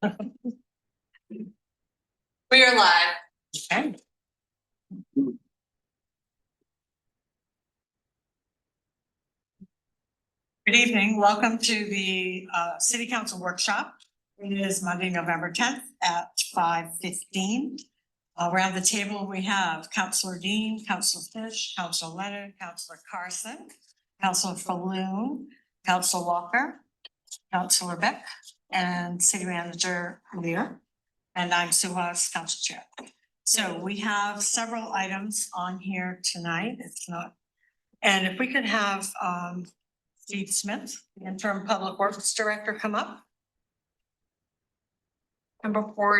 We are live. Okay. Good evening. Welcome to the City Council Workshop. It is Monday, November 10th at 5:15. Around the table, we have Councillor Dean, Councillor Fish, Councillor Leonard, Councillor Carson, Councillor Falloon, Councillor Walker, Councillor Beck, and City Manager Lear. And I'm Sue Hawes, Council Chair. So we have several items on here tonight. It's not, and if we could have Steve Smith, the interim Public Works Director, come up. And before,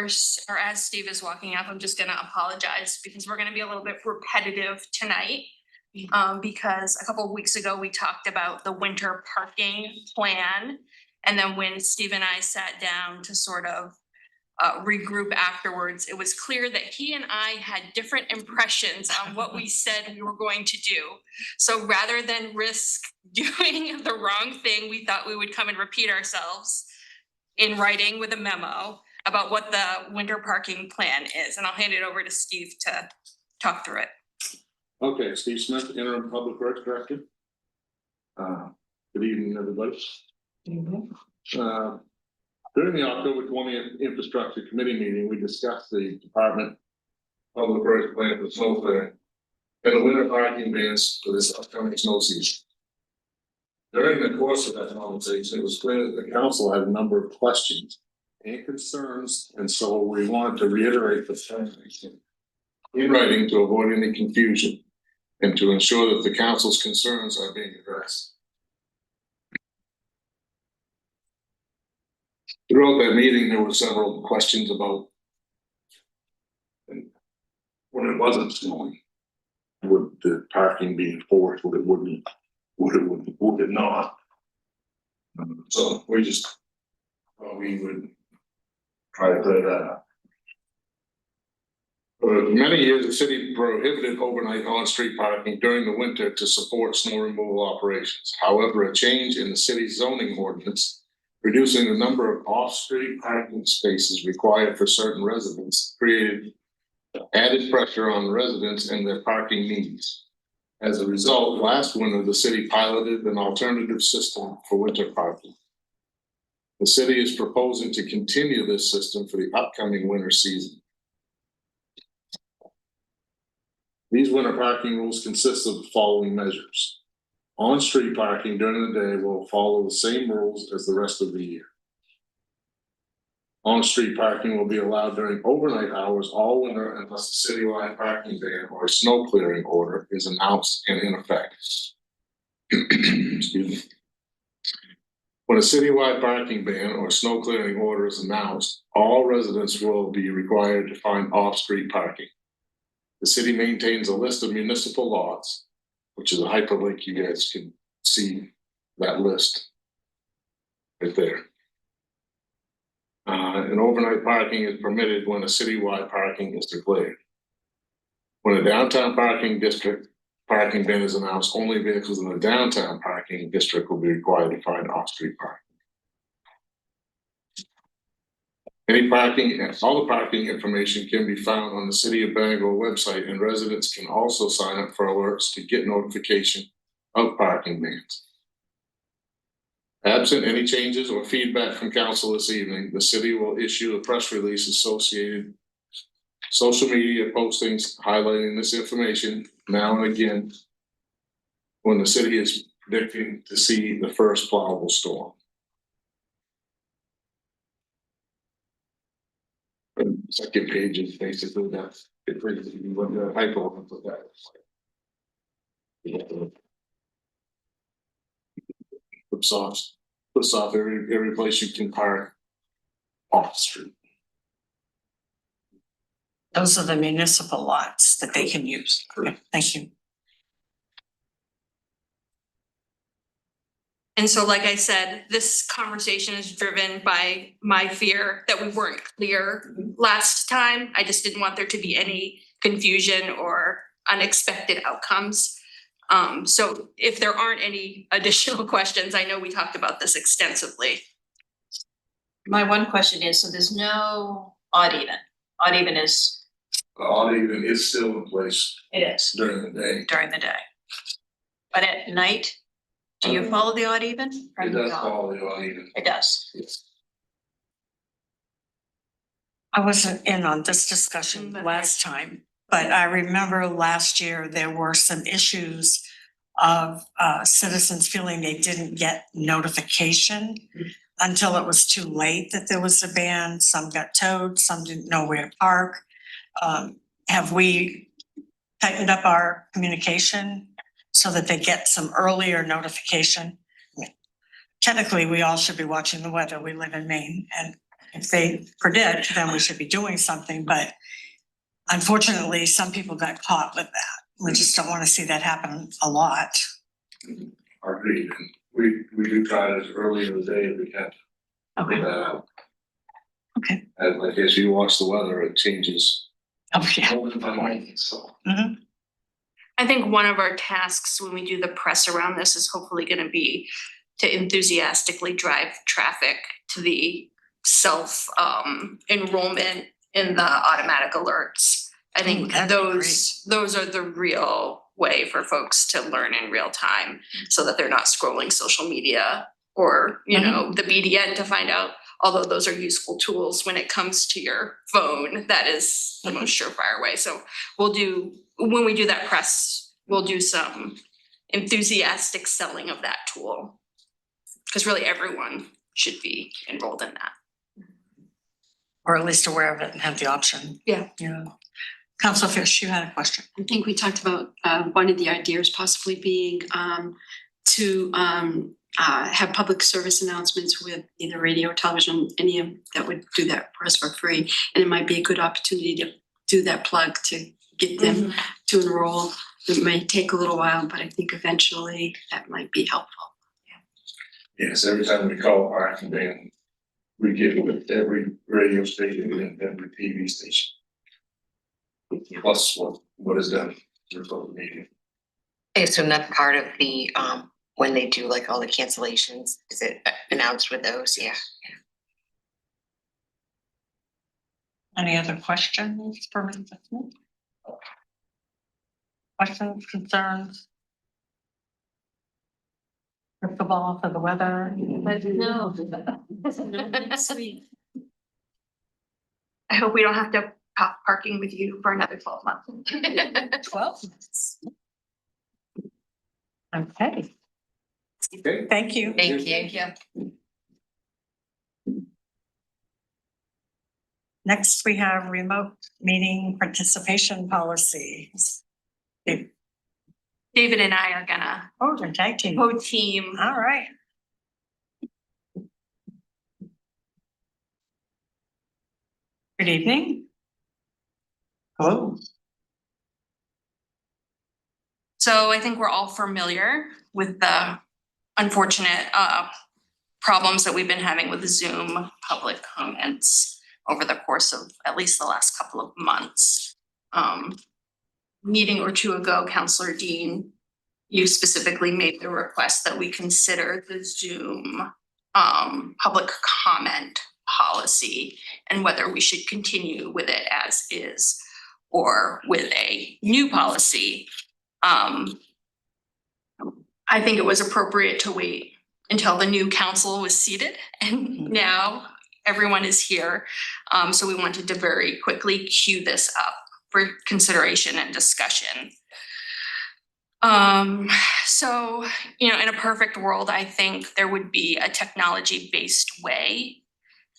or as Steve is walking up, I'm just gonna apologize because we're gonna be a little bit repetitive tonight. Because a couple of weeks ago, we talked about the winter parking plan. And then when Steve and I sat down to sort of regroup afterwards, it was clear that he and I had different impressions on what we said we were going to do. So rather than risk doing the wrong thing, we thought we would come and repeat ourselves in writing with a memo about what the winter parking plan is. And I'll hand it over to Steve to talk through it. Okay, Steve Smith, interim Public Works Director. Good evening, everybody. During the October 20th Infrastructure Committee meeting, we discussed the Department Public Works plan for snow clearing and the winter parking bans for this upcoming snow season. During the course of that conversation, it was clear that the council had a number of questions and concerns, and so we wanted to reiterate the information in writing to avoid any confusion and to ensure that the council's concerns are being addressed. Throughout that meeting, there were several questions about when it wasn't snowing, would the parking be enforced? Would it not? So we would try to clear that up. For many years, the city prohibited overnight on-street parking during the winter to support snow removal operations. However, a change in the city's zoning ordinance, reducing the number of off-street parking spaces required for certain residents, created added pressure on residents and their parking needs. As a result, last winter, the city piloted an alternative system for winter parking. The city is proposing to continue this system for the upcoming winter season. These winter parking rules consist of the following measures. On-street parking during the day will follow the same rules as the rest of the year. On-street parking will be allowed during overnight hours all winter unless a citywide parking ban or a snow clearing order is announced and in effect. Excuse me. When a citywide parking ban or snow clearing order is announced, all residents will be required to find off-street parking. The city maintains a list of municipal lots, which is a hyperlink. You guys can see that list right there. And overnight parking is permitted when a citywide parking is declared. When a downtown parking district parking ban is announced, only vehicles in the downtown parking district will be required to find off-street parking. All the parking information can be found on the City of Bangor website, and residents can also sign up for alerts to get notification of parking bans. Absent any changes or feedback from council this evening, the city will issue a press release associated social media postings highlighting this information now and again when the city is predicting to see the first plowable storm. The second page is basically that it brings you what the hyperlink with that. Puts off every place you can park off the street. Those are the municipal lots that they can use. Okay, thank you. And so, like I said, this conversation is driven by my fear that we weren't clear last time. I just didn't want there to be any confusion or unexpected outcomes. So if there aren't any additional questions, I know we talked about this extensively. My one question is, so there's no odd even. Odd even is, The odd even is still in place it is during the day. during the day. But at night, do you follow the odd even? or It does not? follow the odd even. It does. Yes. I wasn't in on this discussion last time, but I remember last year there were some issues of citizens feeling they didn't get notification until it was too late that there was a ban. Some got towed, some didn't know where to park. Have we tightened up our communication so that they get some earlier notification? I mean, technically, we all should be watching the weather. We live in Maine, and if they predict, then we should be doing something, but unfortunately, some people got caught with that. We just don't want to see that happen a lot. Agreed. And we do try it as early in the day as we can. Okay. Okay. And like as you watch the weather, it changes. Oh, yeah. Moment by moment, so. I think one of our tasks when we do the press around this is hopefully gonna be to enthusiastically drive traffic to the self enrollment in the automatic alerts. I think that'd be those are the real way for folks to learn in real time so that they're not scrolling social media or, you know, the BDN to find out, although those are useful tools when it comes to your phone, that is the most surefire way. So when we do that press, we'll do some enthusiastic selling of that tool. Because really everyone should be enrolled in that. Or at least aware of it and have the option. Yeah. Yeah. Councilor Fish, you had a question. I think we talked about one of the ideas possibly being to have public service announcements with either radio or television, any of that would do that for us for free. And it might be a good opportunity to do that plug to get them to enroll. It may take a little while, but I think eventually that might be helpful. Yes, every time we call Parking Ban, we give it with every radio station and every TV station. Plus what is done through social media. I assume that's part of the, when they do like all the cancellations, is it announced with those? Yeah. Any other questions for me? Questions, concerns? Crystal ball for the weather? No. Sweet. I hope we don't have to pop parking with you for another 12 months. 12 months. Okay, Okay. thank you. Thank you. Next, we have remote meeting participation policies. David and I are gonna Oh, the tag team. co-team. All right. Good evening. Hello. So I think we're all familiar with the unfortunate problems that we've been having with Zoom public comments over the course of at least the last couple of months. Meeting or two ago, Councilor Dean, you specifically made the request that we consider the Zoom public comment policy and whether we should continue with it as is or with a new policy. I think it was appropriate to wait until the new council was seated, and now everyone is here. So we wanted to very quickly queue this up for consideration and discussion. So, you know, in a perfect world, I think there would be a technology-based way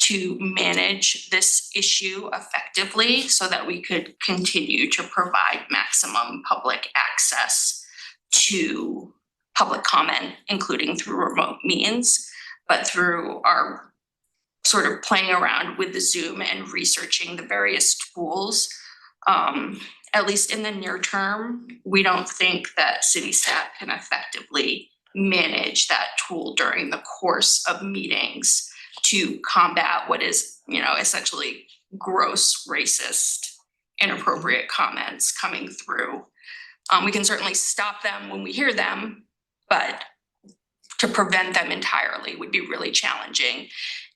to manage this issue effectively so that we could continue to provide maximum public access to public comment, including through remote means, but through our sort of playing around with the Zoom and researching the various tools. At least in the near term, we don't think that city staff can effectively manage that tool during the course of meetings to combat what is, you know, essentially gross racist, inappropriate comments coming through. We can certainly stop them when we hear them, but to prevent them entirely would be really challenging.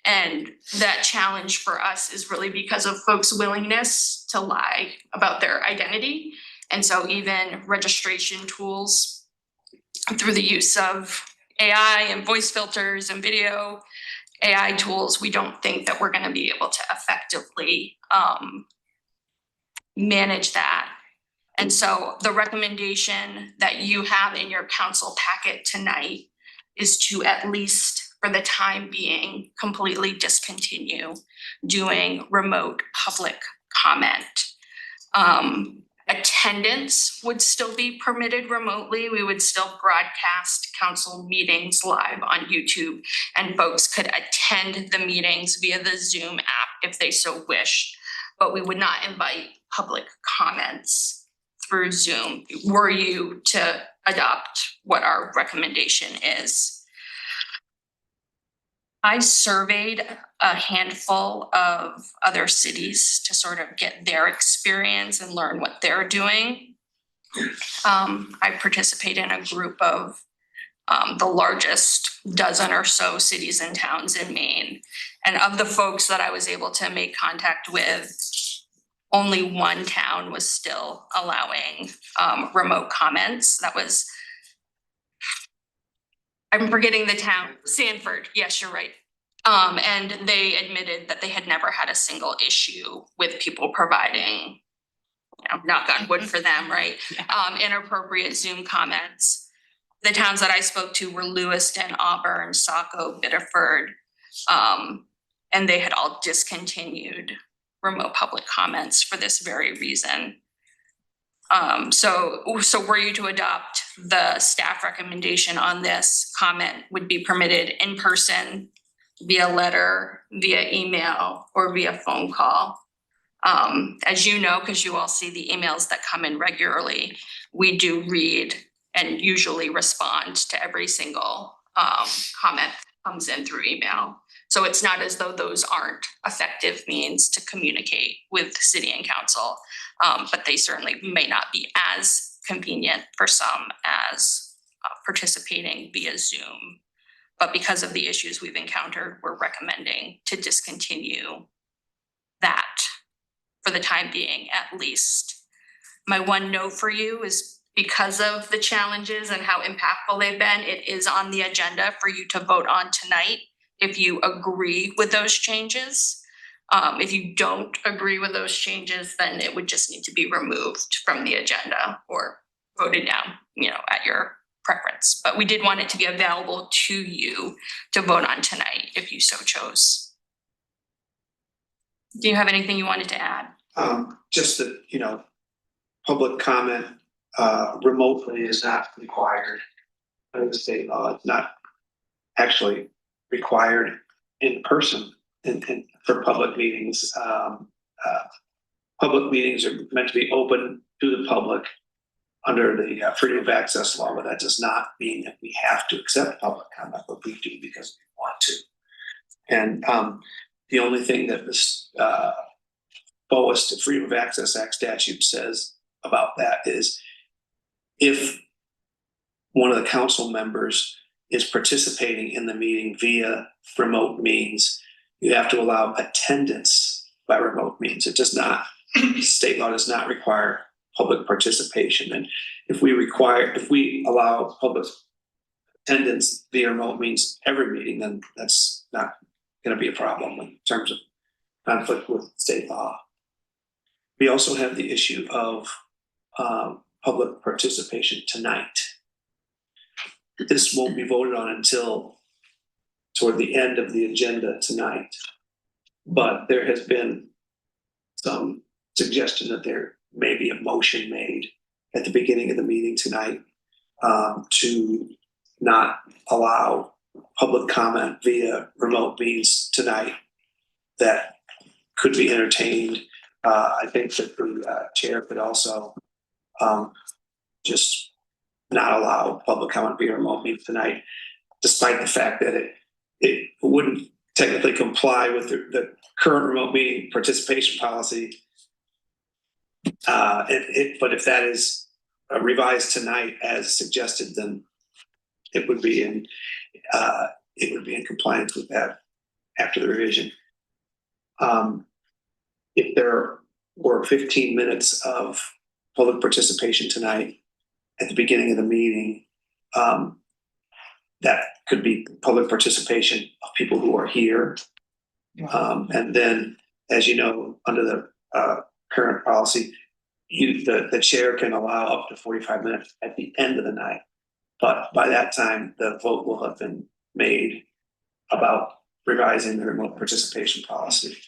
And that challenge for us is really because of folks' willingness to lie about their identity. And so even registration tools through the use of AI and voice filters and video AI tools, we don't think that we're gonna be able to effectively manage that. And so the recommendation that you have in your council packet tonight is to, at least for the time being, completely discontinue doing remote public comment. Attendance would still be permitted remotely. We would still broadcast council meetings live on YouTube, and folks could attend the meetings via the Zoom app if they so wish. But we would not invite public comments through Zoom, were you to adopt what our recommendation is. I surveyed a handful of other cities to sort of get their experience and learn what they're doing. I participate in a group of the largest dozen or so cities and towns in Maine. And of the folks that I was able to make contact with, only one town was still allowing remote comments. That was, I'm forgetting the town, Sanford. Yes, you're right. And they admitted that they had never had a single issue with people providing, you know, knock on wood for them, right? Inappropriate Zoom comments. The towns that I spoke to were Lewiston, Auburn, Saco, Biddeford. And they had all discontinued remote public comments for this very reason. So were you to adopt the staff recommendation on this, comment would be permitted in person, via letter, via email, or via phone call. As you know, because you all see the emails that come in regularly, we do read and usually respond to every single comment that comes in through email. So it's not as though those aren't effective means to communicate with city and council, but they certainly may not be as convenient for some as participating via Zoom. But because of the issues we've encountered, we're recommending to discontinue that for the time being, at least. My one note for you is, because of the challenges and how impactful they've been, it is on the agenda for you to vote on tonight if you agree with those changes. If you don't agree with those changes, then it would just need to be removed from the agenda or voted down, you know, at your preference. But we did want it to be available to you to vote on tonight if you so chose. Do you have anything you wanted to add? Just that, you know, public comment remotely is not required under the state law. It's not actually required in person for public meetings. Public meetings are meant to be open to the public under the freedom of access law, but that does not mean that we have to accept public comment, but we do because we want to. And the only thing that this FOAS, Freedom of Access Act statute, says about that is, if one of the council members is participating in the meeting via remote means, you have to allow attendance by remote means. It does not, state law does not require public participation. And if we allow public attendance via remote means every meeting, then that's not going to be a problem in terms of conflict with state law. We also have the issue of public participation tonight. This won't be voted on until toward the end of the agenda tonight. But there has been some suggestion that there may be a motion made at the beginning of the meeting tonight to not allow public comment via remote means tonight. That could be entertained. I think that the chair could also just not allow public comment via remote means tonight, despite the fact that it wouldn't technically comply with the current remote meeting participation policy. But if that is revised tonight as suggested, then it would be in compliance with that after the revision. If there were 15 minutes of public participation tonight at the beginning of the meeting, that could be public participation of people who are here. And then, as you know, under the current policy, the chair can allow up to 45 minutes at the end of the night. But by that time, the vote will have been made about revising the remote participation policy.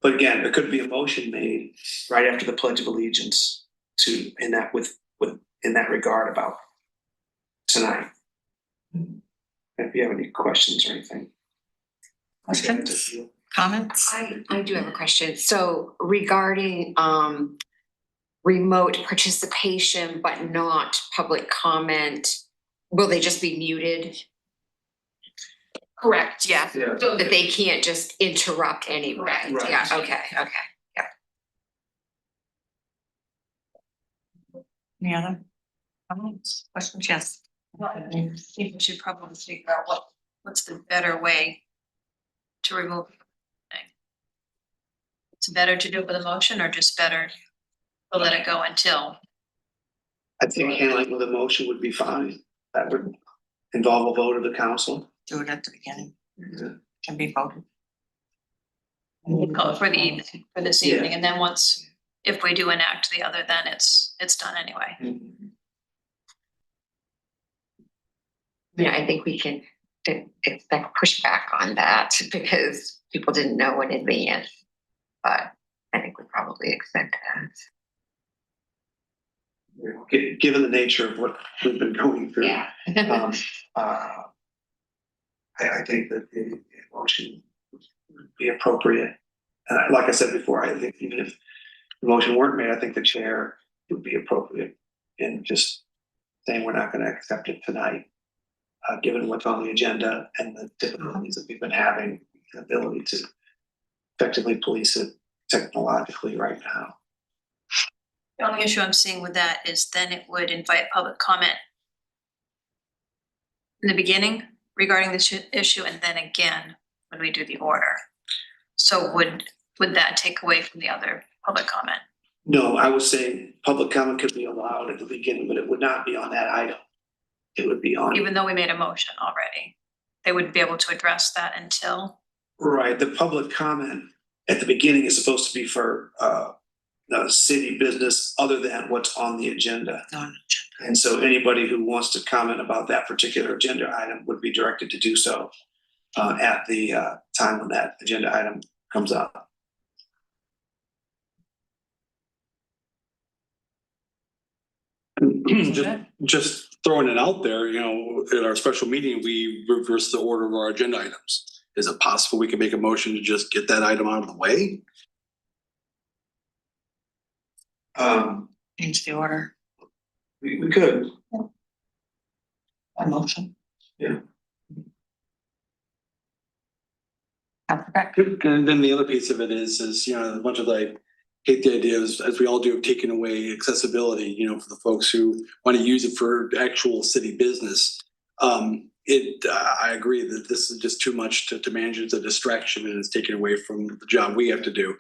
But again, there could be a motion made right after the Pledge of Allegiance in that regard about tonight. If you have any questions or anything. Questions, comments? I do have a question. So regarding remote participation but not public comment, will they just be muted? Correct, yeah. So That they can't just interrupt anyway? Correct. Yeah, okay. Any other comments, questions? Yes. I think we should probably figure out what's the better way to remove the thing. It's better to do it with a motion or just better to let it go until? I think handling with a motion would be fine. That would involve a vote of the council. Do it at the beginning. Can be voted. For the evening, for this evening, and then once, if we do enact the other, then it's done anyway. Yeah, I think we can expect pushback on that because people didn't know in advance. But I think we probably expect that. Given the nature of what we've been going through. I think that the motion would be appropriate. Like I said before, I think even if the motion weren't made, I think the chair would be appropriate in just saying we're not going to accept it tonight, given what's on the agenda and the difficulties that we've been having, the ability to effectively police it technologically right now. The only issue I'm seeing with that is then it would invite public comment in the beginning regarding this issue, and then again when we do the order. So would that take away from the other public comment? No, I was saying public comment could be allowed at the beginning, but it would not be on that item. It would be on. Even though we made a motion already, they wouldn't be able to address that until. Right, the public comment at the beginning is supposed to be for city business other than what's on the agenda. And so anybody who wants to comment about that particular agenda item would be directed to do so at the time when that agenda item comes up. Just throwing it out there, you know, at our special meeting, we reverse the order of our agenda items. Is it possible we can make a motion to just get that item out of the way? Change the order. We could. A motion. Yeah. And then the other piece of it is, you know, a bunch of like, hate the idea is, as we all do, of taking away accessibility, you know, for the folks who want to use it for actual city business. I agree that this is just too much to manage. It's a distraction and it's taken away from the job we have to do.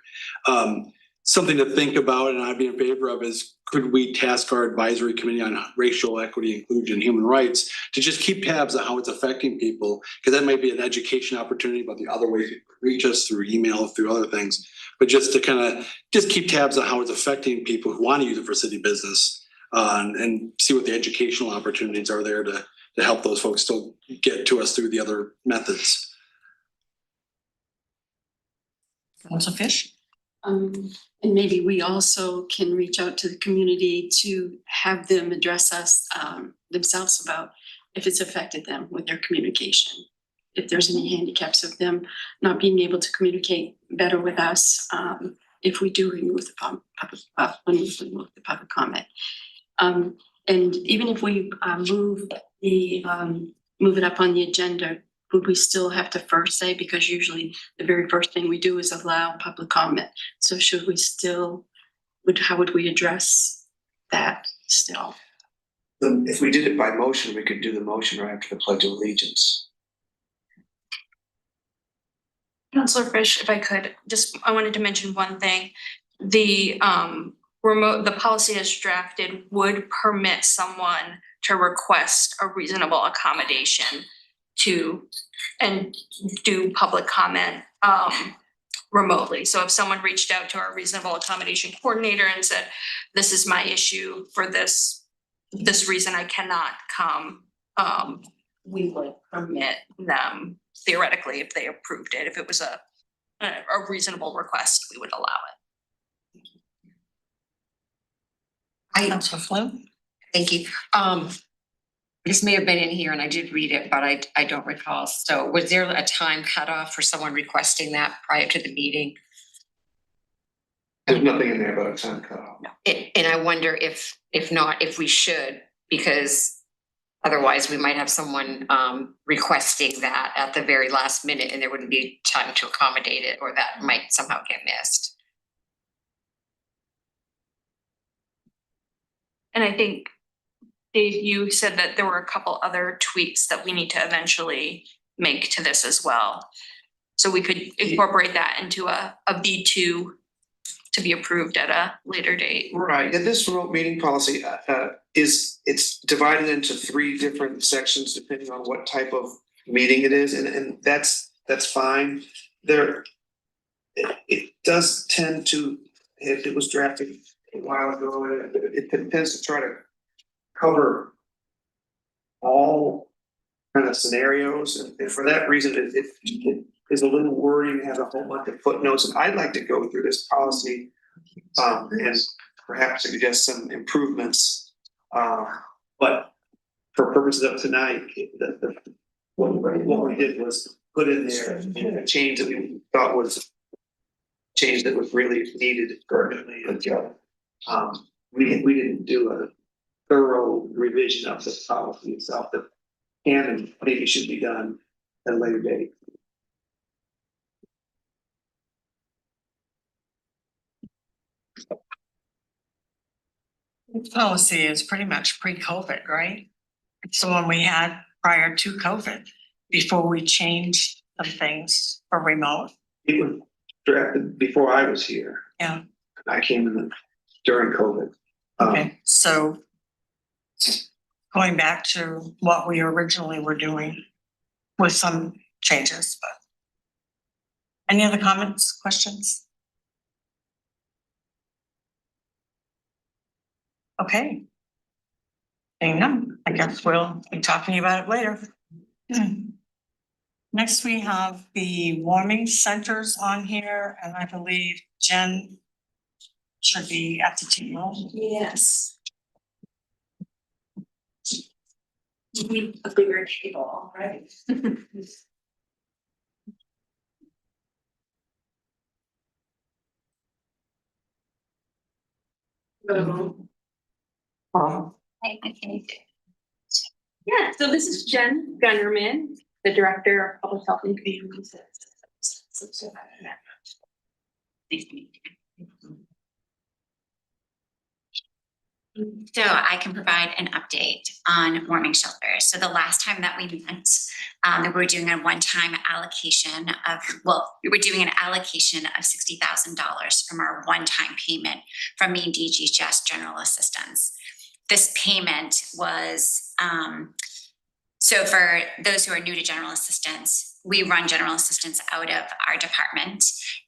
Something to think about, and I'd be in favor of, is could we task our advisory committee on racial equity, inclusion, and human rights to just keep tabs on how it's affecting people? Because that might be an education opportunity about the other ways to reach us through email, through other things. But just to kind of just keep tabs on how it's affecting people who want to use it for city business, and see what the educational opportunities are there to help those folks still get to us through the other methods. Council Fish? And maybe we also can reach out to the community to have them address us themselves about if it's affected them with their communication. If there's any handicaps of them not being able to communicate better with us, if we do remove the public comment. And even if we move it up on the agenda, would we still have to first say, because usually the very first thing we do is allow public comment. So should we still, how would we address that still? If we did it by motion, we could do the motion right after the Pledge of Allegiance. Counselor Fish, if I could, I wanted to mention one thing. The the policy as drafted would permit someone to request a reasonable accommodation and do public comment remotely. So if someone reached out to our reasonable accommodation coordinator and said, this is my issue for this reason I cannot come, we would permit them theoretically, if they approved it, if it was a reasonable request, we would allow it. Counselor Flynn? Thank you. This may have been in here and I did read it, but I don't recall. So was there a time cutoff for someone requesting that prior to the meeting? There's nothing in there about a time cutoff. And I wonder if not, if we should, because otherwise we might have someone requesting that at the very last minute and there wouldn't be time to accommodate it, or that might somehow get missed. And I think, Dave, you said that there were a couple other tweaks that we need to eventually make to this as well. So we could incorporate that into a B2 to be approved at a later date. Right, and this remote meeting policy it's divided into 3 different sections depending on what type of meeting it is, and that's fine. It does tend to, it was drafted a while ago, and it tends to try to cover all kind of scenarios, and for that reason it is a little wordy, has a whole bunch of footnotes, and I'd like to go through this policy and perhaps suggest some improvements. But for purposes of tonight, what we did was put in there a change that we thought was change that was really needed urgently. We didn't do a thorough revision of the policy itself that can and maybe should be done at a later date. This policy is pretty much pre-COVID, right? It's the one we had prior to COVID, before we changed some things for remote. It was drafted before I was here. Yeah. I came in during COVID. Okay, so going back to what we originally were doing with some changes, but any other comments, questions? Okay. Seeing none, I guess we'll be talking about it later. Next, we have the warming centers on here, and I believe Jen should be at the table. Yes. You need a bigger table, right? Yeah, so this is Jen Gunnerman, the Director of Public Health and Community Services. Nice to meet you. So I can provide an update on warming shelters. So the last time that we met, we were doing a one-time allocation of, we were doing an allocation of $60,000 from our one-time payment from Maine DHHS General Assistance. This payment was, so for those who are new to General Assistance, we run General Assistance out of our department,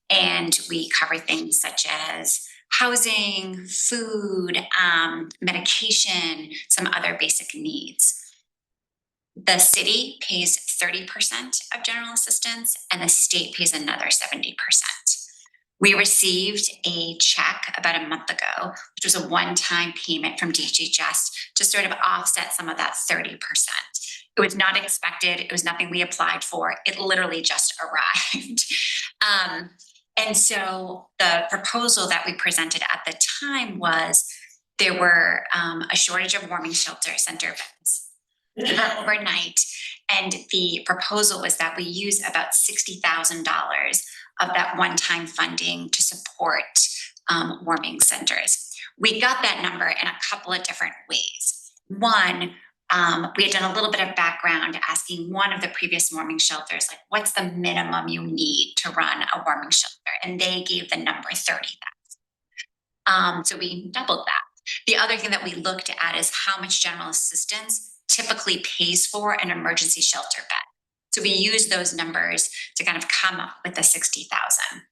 and we cover things such as housing, food, medication, some other basic needs. The city pays 30% of general assistance and the state pays another 70%. We received a check about a month ago, which was a one-time payment from DHHS to sort of offset some of that 30%. It was not expected. It was nothing we applied for. It literally just arrived. And so the proposal that we presented at the time was there were a shortage of warming shelter center beds overnight. And the proposal was that we use about $60,000 of that one-time funding to support warming centers. We got that number in a couple of different ways. One, we had done a little bit of background asking one of the previous warming shelters, like, what's the minimum you need to run a warming shelter? And they gave the number 30,000. So we doubled that. The other thing that we looked at is how much general assistance typically pays for an emergency shelter bed. So we used those numbers to kind of come up with the 60,000.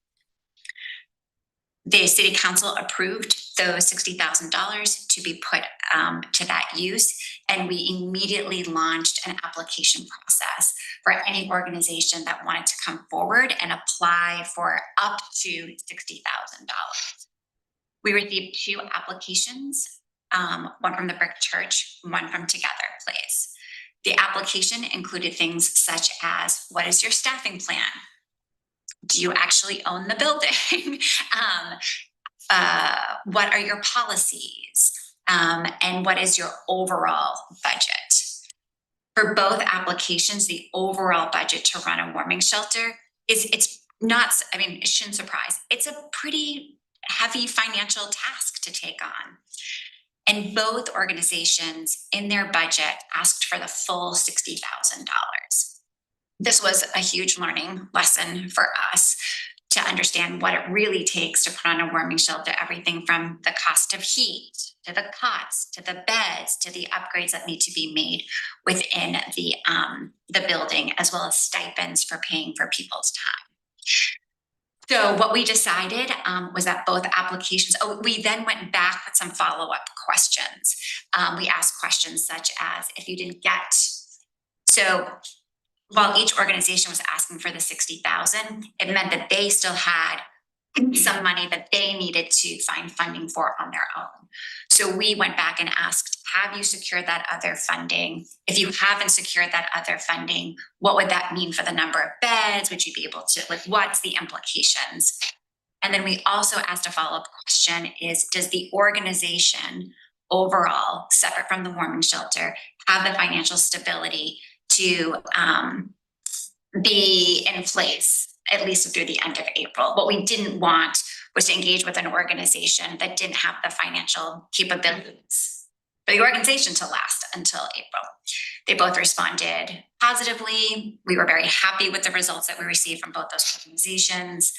The city council approved those $60,000 to be put to that use. And we immediately launched an application process for any organization that wanted to come forward and apply for up to $60,000. We received 2 applications, one from the Brick Church, one from Together Place. The application included things such as, what is your staffing plan? Do you actually own the building? What are your policies? And what is your overall budget? For both applications, the overall budget to run a warming shelter it's not, I mean, it shouldn't surprise. It's a pretty heavy financial task to take on. And both organizations in their budget asked for the full $60,000. This was a huge learning lesson for us to understand what it really takes to put on a warming shelter, everything from the cost of heat, to the cots, to the beds, to the upgrades that need to be made within the building, as well as stipends for paying for people's time. So what we decided was that both applications, we then went back with some follow-up questions. We asked questions such as, if you didn't get, so while each organization was asking for the 60,000, it meant that they still had some money that they needed to find funding for on their own. So we went back and asked, have you secured that other funding? If you haven't secured that other funding, what would that mean for the number of beds? Would you be able to, like, what's the implications? And then we also asked a follow-up question is, does the organization overall, separate from the warming shelter, have the financial stability to be in place at least through the end of April? What we didn't want was to engage with an organization that didn't have the financial capabilities for the organization to last until April. They both responded positively. We were very happy with the results that we received from both those organizations.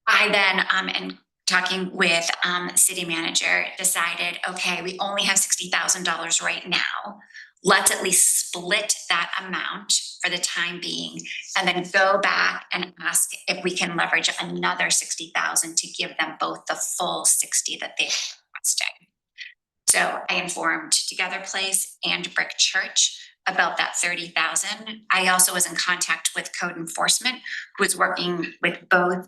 I then, in talking with city manager, decided, okay, we only have $60,000 right now. Let's at least split that amount for the time being, and then go back and ask if we can leverage another 60,000 to give them both the full 60 that they're requesting. So I informed Together Place and Brick Church about that 30,000. I also was in contact with code enforcement, who was working with both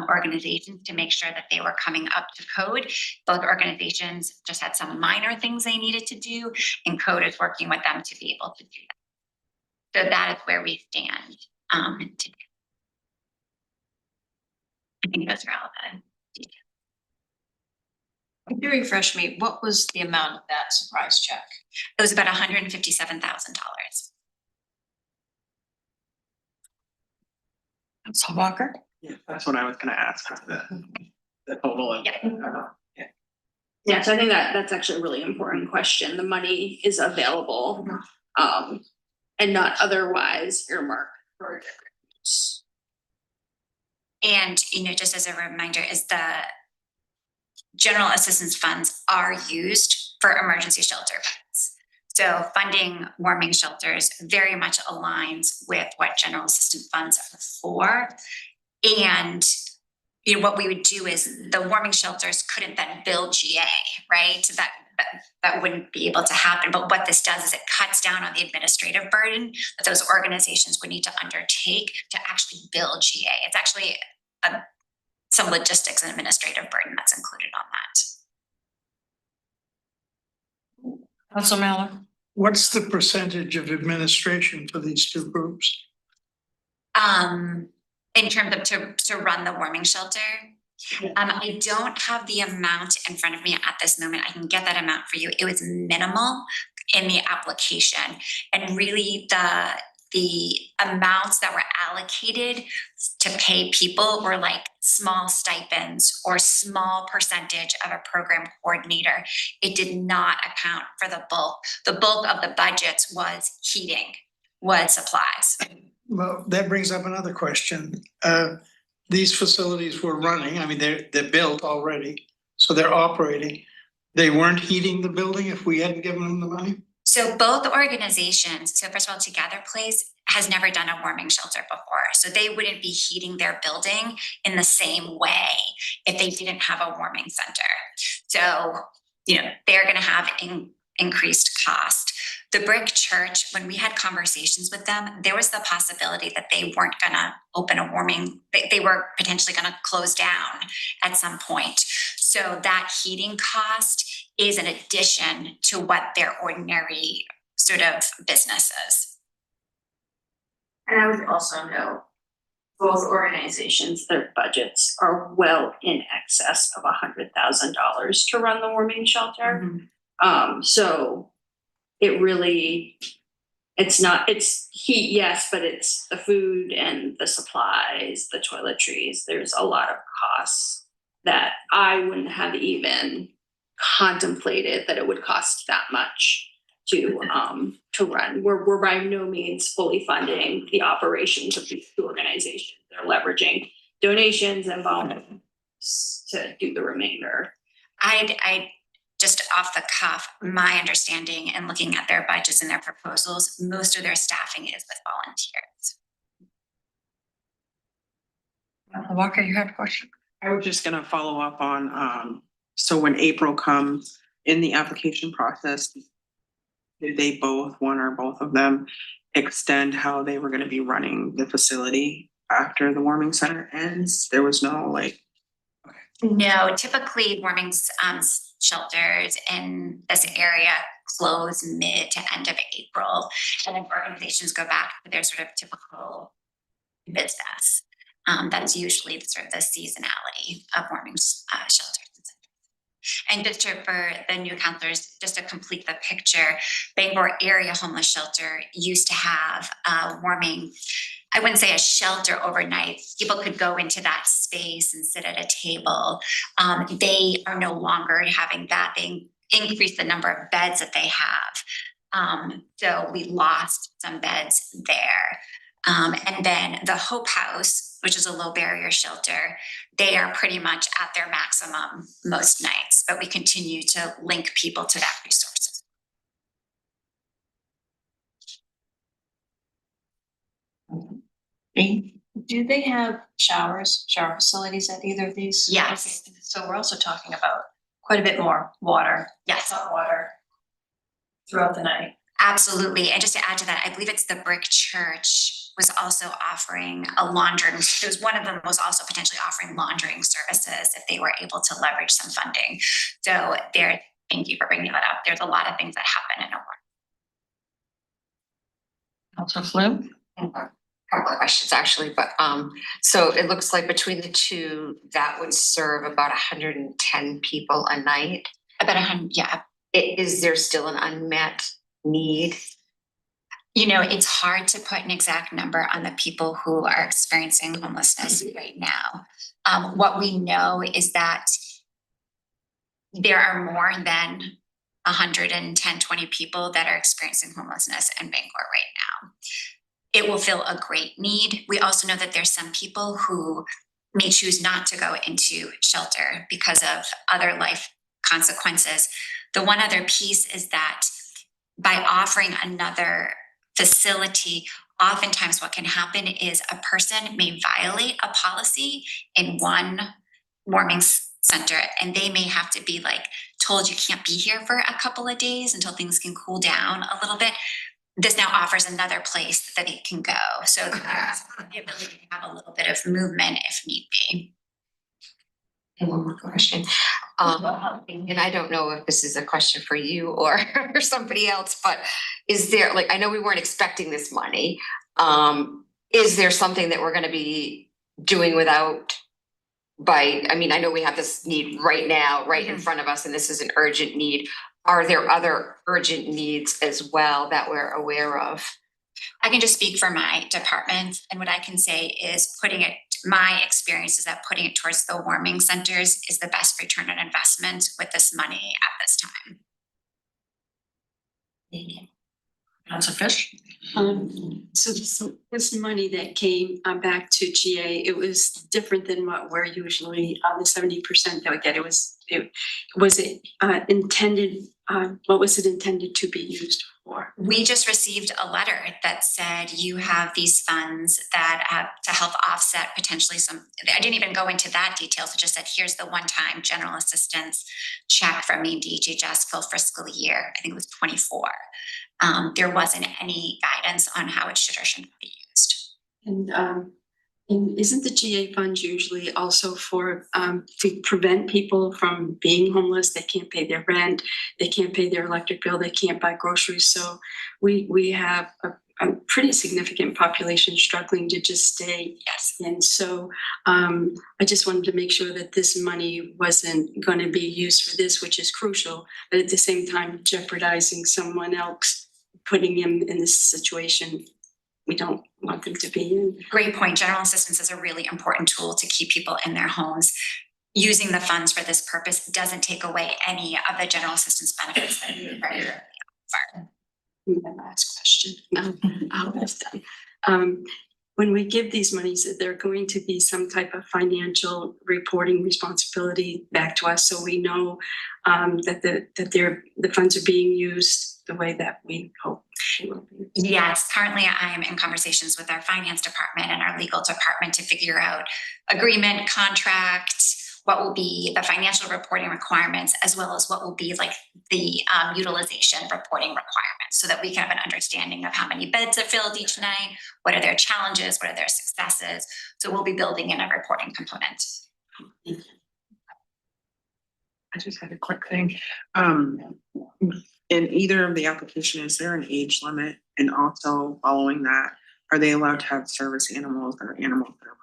organizations to make sure that they were coming up to code. Both organizations just had some minor things they needed to do, and code is working with them to be able to do that. So that is where we stand today. I think those are all the details. Could you refresh me, what was the amount of that surprise check? It was about $157,000. Council Walker? Yeah, that's what I was gonna ask, the total of. Yeah. Yeah, so I think that's actually a really important question. The money is available, and not otherwise earmarked for different use. And, just as a reminder, is the general assistance funds are used for emergency shelter funds. So funding warming shelters very much aligns with what general assistance funds are for. And what we would do is the warming shelters couldn't then bill GA, right? So that wouldn't be able to happen. But what this does is it cuts down on the administrative burden that those organizations would need to undertake to actually bill GA. It's actually some logistics and administrative burden that's included on that. Council Miller? What's the percentage of administration for these two groups? In terms of to run the warming shelter, I don't have the amount in front of me at this moment. I can get that amount for you. It was minimal in the application, and really the amounts that were allocated to pay people were like small stipends or small percentage of a program coordinator. It did not account for the bulk. The bulk of the budgets was heating, was supplies. Well, that brings up another question. These facilities were running, I mean, they're built already, so they're operating. They weren't heating the building if we hadn't given them the money? So both organizations, so first of all, Together Place has never done a warming shelter before. So they wouldn't be heating their building in the same way if they didn't have a warming center. So, they're gonna have increased cost. The Brick Church, when we had conversations with them, there was the possibility that they weren't gonna open a warming, they were potentially gonna close down at some point. So that heating cost is an addition to what their ordinary sort of business is. And I would also note, both organizations, their budgets are well in excess of $100,000 to run the warming shelter. So it really, it's heat, yes, but it's the food and the supplies, the toiletries. There's a lot of costs that I wouldn't have even contemplated that it would cost that much to run. We're by no means fully funding the operations of these two organizations. They're leveraging donations and volunteers to do the remainder. I just off the cuff, my understanding and looking at their budgets and their proposals, most of their staffing is with volunteers. Walker, you had a question? I was just gonna follow up on, so when April comes in the application process, did they both, one or both of them, extend how they were gonna be running the facility after the warming center ends? There was no No, typically warming shelters in this area close mid to end of April. And then organizations go back to their sort of typical business. That's usually the seasonality of warming shelters. And just for the new counselors, just to complete the picture, Bangor Area Homeless Shelter used to have warming, I wouldn't say a shelter overnight. People could go into that space and sit at a table. They are no longer having that. They increased the number of beds that they have. So we lost some beds there. And then the Hope House, which is a low barrier shelter, they are pretty much at their maximum most nights, but we continue to link people to that resources. Do they have shower facilities at either of these? Yes. Okay, so we're also talking about quite a bit more water. Yes. Hot water throughout the night. Absolutely. And just to add to that, I believe it's the Brick Church was also offering a laundering. There was one of them was also potentially offering laundering services if they were able to leverage some funding. So thank you for bringing that up. There's a lot of things that happen in a work. Councilor Flynn? Couple of questions actually, but so it looks like between the two, that would serve about 110 people a night. About 100, yeah. Is there still an unmet need? It's hard to put an exact number on the people who are experiencing homelessness right now. What we know is that there are more than 110, 20 people that are experiencing homelessness in Bangor right now. It will fill a great need. We also know that there's some people who may choose not to go into shelter because of other life consequences. The one other piece is that by offering another facility, oftentimes what can happen is a person may violate a policy in one warming center and they may have to be told you can't be here for a couple of days until things can cool down a little bit. This now offers another place that it can go. So there's the ability to have a little bit of movement if need be. And one more question. And I don't know if this is a question for you or somebody else, but is there, I know we weren't expecting this money. Is there something that we're gonna be doing without I know we have this need right now, right in front of us, and this is an urgent need. Are there other urgent needs as well that we're aware of? I can just speak for my department, and what I can say is my experience is that putting it towards the warming centers is the best return on investment with this money at this time. Council Fish? So this money that came back to GA, it was different than what we're usually on the 70% that we get. Was it intended, what was it intended to be used for? We just received a letter that said you have these funds that to help offset potentially some, I didn't even go into that details. It just said, here's the one-time general assistance check from me DHHS for fiscal year. I think it was 24. There wasn't any guidance on how it should or shouldn't be used. And isn't the GA funds usually also for to prevent people from being homeless? They can't pay their rent, they can't pay their electric bill, they can't buy groceries. So we have a pretty significant population struggling to just stay. Yes. And so I just wanted to make sure that this money wasn't going to be used for this, which is crucial, but at the same time jeopardizing someone else, putting him in this situation we don't want them to be in. Great point. General assistance is a really important tool to keep people in their homes. Using the funds for this purpose doesn't take away any of the general assistance benefits that we offer. My last question. I'll ask them. When we give these monies, there going to be some type of financial reporting responsibility back to us, so we know that the funds are being used the way that we hope they will be. Yes, currently I am in conversations with our finance department and our legal department to figure out agreement, contract, what will be the financial reporting requirements, as well as what will be like the utilization reporting requirements, so that we can have an understanding of how many beds are filled each night, what are their challenges, what are their successes. So we'll be building in a reporting component. I just had a quick thing. In either of the application, is there an age limit? And also following that, are they allowed to have service animals or animals that are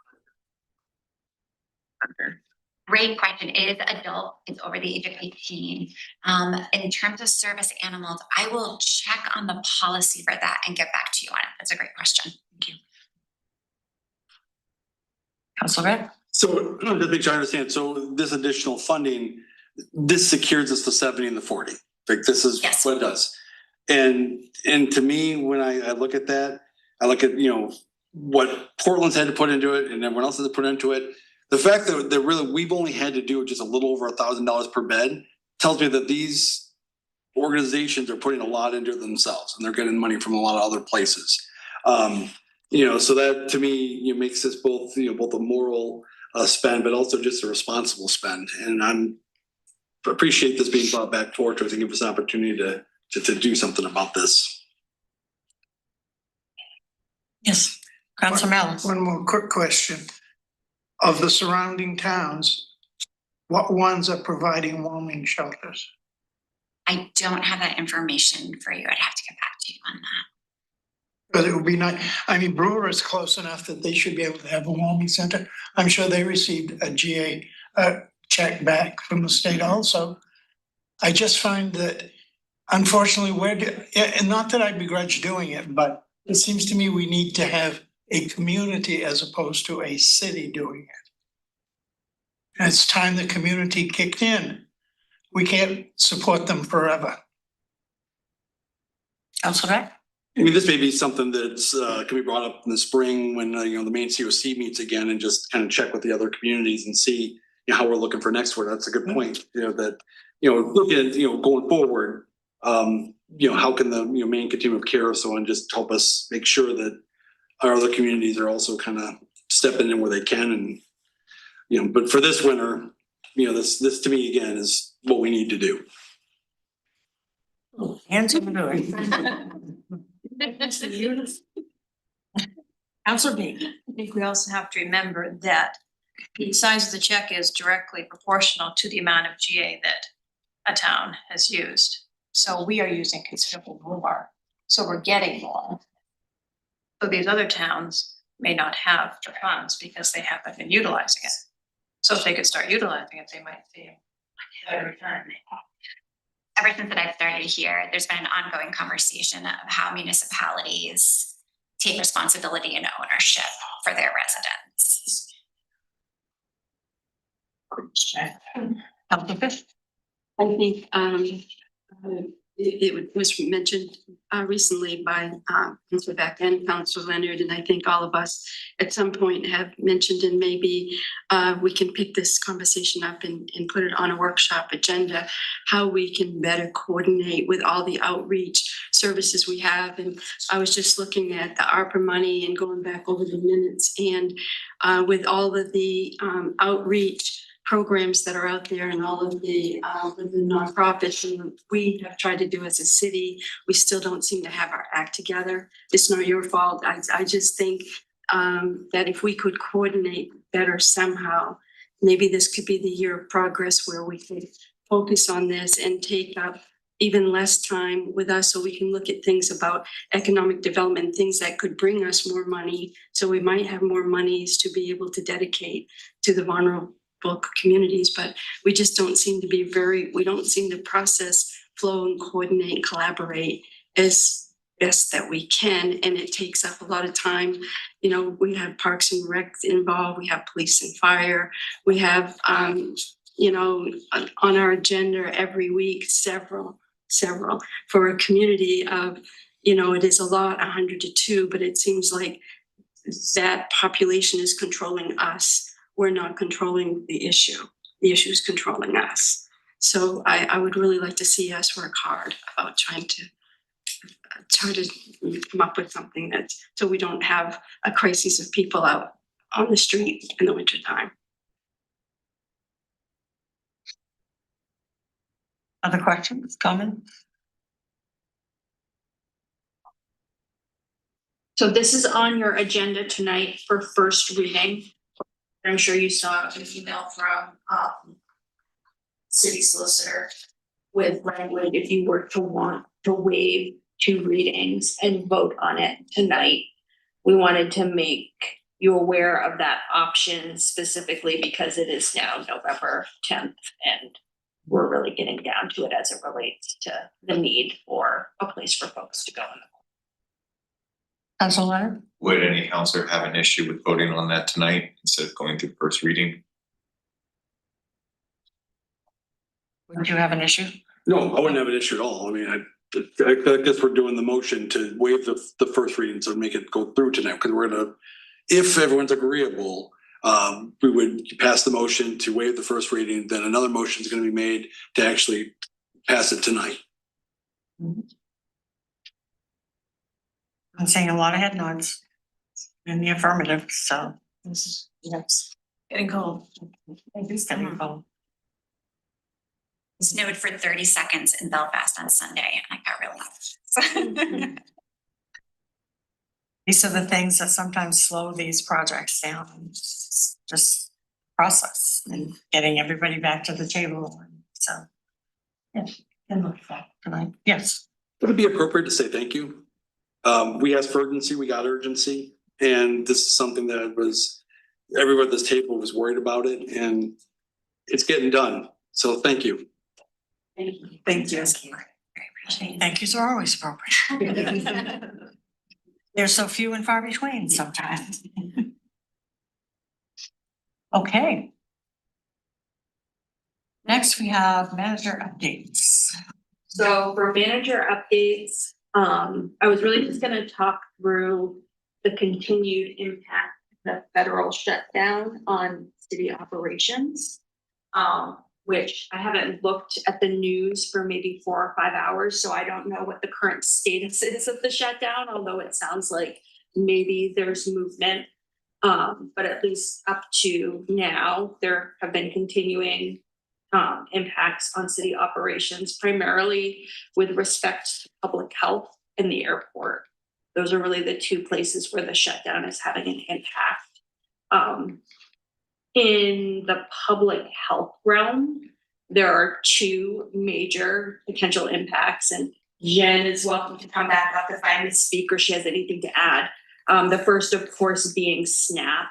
under? Great question. It is adult, it's over the age of 18. In terms of service animals, I will check on the policy for that and get back to you on it. That's a great question. Thank you. Council Red? So just to make sure I understand, so this additional funding, this secures us the 70 and the 40. Like this is Yes. what it does. And to me, when I look at that, I look at, you know, what Portland's had to put into it and everyone else has to put into it. The fact that really we've only had to do just a little over $1,000 per bed tells me that these organizations are putting a lot into themselves and they're getting money from a lot of other places. You know, so that to me, makes this both, both a moral spend, but also just a responsible spend. And I'm appreciate this being brought back forward to us and give us an opportunity to do something about this. Yes, Council Mellon. One more quick question. Of the surrounding towns, what ones are providing warming shelters? I don't have that information for you. I'd have to get back to you on that. But it would be nice, I mean, Brewer is close enough that they should be able to have a warming center. I'm sure they received a GA check back from the state also. I just find that unfortunately, and not that I begrudge doing it, but it seems to me we need to have a community as opposed to a city doing it. And it's time the community kicked in. We can't support them forever. Council Red? I mean, this may be something that's can be brought up in the spring when the main COC meets again and just kind of check with the other communities and see how we're looking for next year. That's a good point. That look at going forward. How can the main continuum of care or so on just help us make sure that our other communities are also kind of stepping in where they can and but for this winter, this to me again is what we need to do. Hands in the Council Dean. I think we also have to remember that the size of the check is directly proportional to the amount of GA that a town has used. So we are using considerable more, so we're getting more. So these other towns may not have the funds because they haven't been utilizing it. So if they could start utilizing it, they might see a better return. Ever since that I've started here, there's been an ongoing conversation of how municipalities take responsibility and ownership for their residents. Counselor Fish? I think it was mentioned recently by Councilor Beck and Councilor Leonard, and I think all of us at some point have mentioned, and maybe we can pick this conversation up and put it on a workshop agenda, how we can better coordinate with all the outreach services we have. And I was just looking at the ARPA money and going back over the minutes, and with all of the outreach programs that are out there and all of the nonprofits and we have tried to do as a city, we still don't seem to have our act together. It's not your fault. I just think that if we could coordinate better somehow, maybe this could be the year of progress where we could focus on this and take up even less time with us so we can look at things about economic development, things that could bring us more money. So we might have more monies to be able to dedicate to the vulnerable communities, but we just don't seem to be we don't seem to process, flow and coordinate, collaborate as best that we can. And it takes up a lot of time. You know, we have Parks and Rec involved, we have police and fire, we have, you know, on our agenda every week, several for a community of, you know, it is a lot, 100 to 2, but it seems like that population is controlling us. We're not controlling the issue. The issue is controlling us. So I would really like to see us work hard about trying to come up with something that, so we don't have a crisis of people out on the street in the wintertime. Other questions, comments? So this is on your agenda tonight for first reading. I'm sure you saw an email from city solicitor with language if you were to want to waive 2 readings and vote on it tonight. We wanted to make you aware of that option specifically because it is now November 10th and we're really getting down to it as it relates to the need for a place for folks to go in the Councilor Leonard? Would any counselor have an issue with voting on that tonight instead of going through first reading? Would you have an issue? No, I wouldn't have an issue at all. I mean, I guess we're doing the motion to waive the first reading, so make it go through tonight, because we're gonna, if everyone's agreeable, we would pass the motion to waive the first reading, then another motion is gonna be made to actually pass it tonight. I'm seeing a lot of head nods in the affirmative, so this is, yes, getting cold. It is getting cold. Snowed for 30 seconds in Belfast on Sunday and I got really hot. These are the things that sometimes slow these projects down, just process and getting everybody back to the table. So, yes, and look at that tonight. Yes. Would it be appropriate to say thank you? We asked for urgency, we got urgency, and this is something that was, everyone at this table was worried about it, and it's getting done. So thank you. Thank you. Thank yous are always appropriate. They're so few and far between sometimes. Okay. Next, we have manager updates. So for manager updates, I was really just gonna talk through the continued impact of the federal shutdown on city operations. Which I haven't looked at the news for maybe 4 or 5 hours, so I don't know what the current status is of the shutdown, although it sounds like maybe there's movement. But at least up to now, there have been continuing impacts on city operations, primarily with respect to public health and the airport. Those are really the 2 places where the shutdown is having an impact. In the public health realm, there are 2 major potential impacts, and Jen is welcome to come back up if I misspeak or she has anything to add. The first, of course, being SNAP.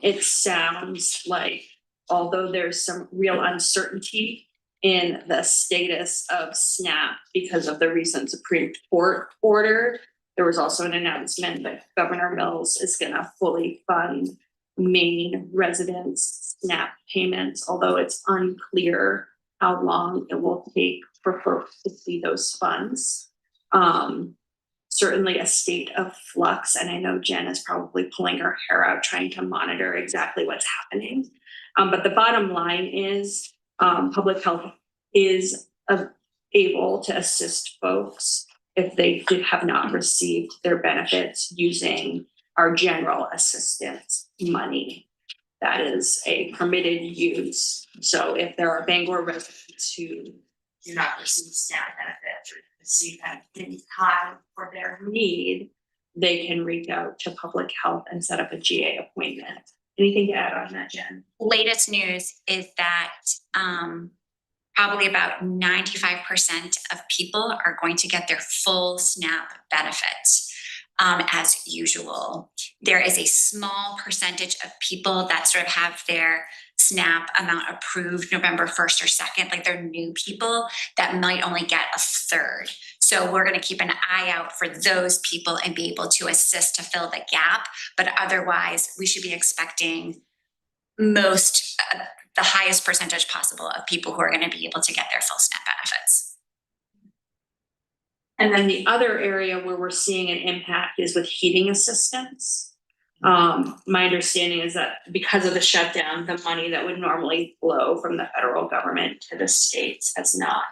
It sounds like, although there's some real uncertainty in the status of SNAP because of the recent Supreme Court order, there was also an announcement that Governor Mills is gonna fully fund Maine residents' SNAP payments, although it's unclear how long it will take for folks to see those funds. Certainly a state of flux, and I know Jen is probably pulling her hair out trying to monitor exactly what's happening. But the bottom line is, public health is able to assist folks if they have not received their benefits using our general assistance money. That is a permitted use. So if there are Bangor residents who do not receive SNAP benefits or receive that in time for their need, they can reach out to public health and set up a GA appointment. Anything to add on that, Jen? Latest news is that probably about 95% of people are going to get their full SNAP benefits. As usual, there is a small percentage of people that sort of have their SNAP amount approved November 1st or 2nd, like they're new people that might only get a third. So we're going to keep an eye out for those people and be able to assist to fill the gap. But otherwise, we should be expecting the highest percentage possible of people who are going to be able to get their full SNAP benefits. And then the other area where we're seeing an impact is with heating assistance. My understanding is that because of the shutdown, the money that would normally flow from the federal government to the states has not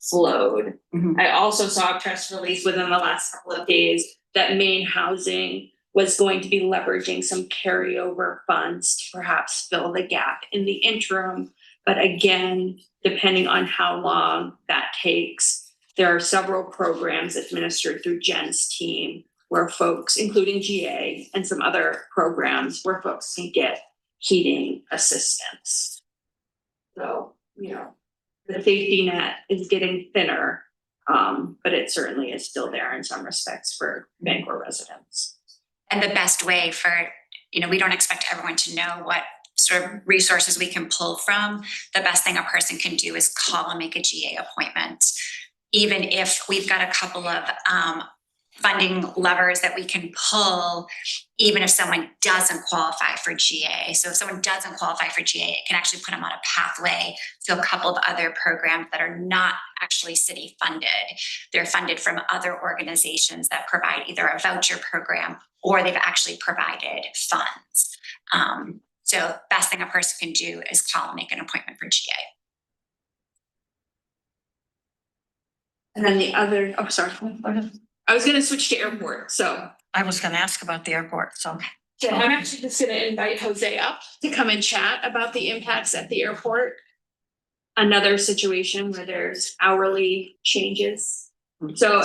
flowed. I also saw a press release within the last couple of days that Maine Housing was going to be leveraging some carryover funds to perhaps fill the gap in the interim. But again, depending on how long that takes, there are several programs administered through Jen's team where folks, including GA and some other programs where folks can get heating assistance. So, the safety net is getting thinner, but it certainly is still there in some respects for Bangor residents. And the best way for, we don't expect everyone to know what sort of resources we can pull from. The best thing a person can do is call and make a GA appointment. Even if we've got a couple of funding levers that we can pull, even if someone doesn't qualify for GA. So if someone doesn't qualify for GA, it can actually put them on a pathway to a couple of other programs that are not actually city funded. They're funded from other organizations that provide either a voucher program or they've actually provided funds. So best thing a person can do is call and make an appointment for GA. And then the other, sorry, I was gonna switch to airport, so. I was gonna ask about the airport, so. So I'm actually just gonna invite Jose up to come and chat about the impacts at the airport. Another situation where there's hourly changes. So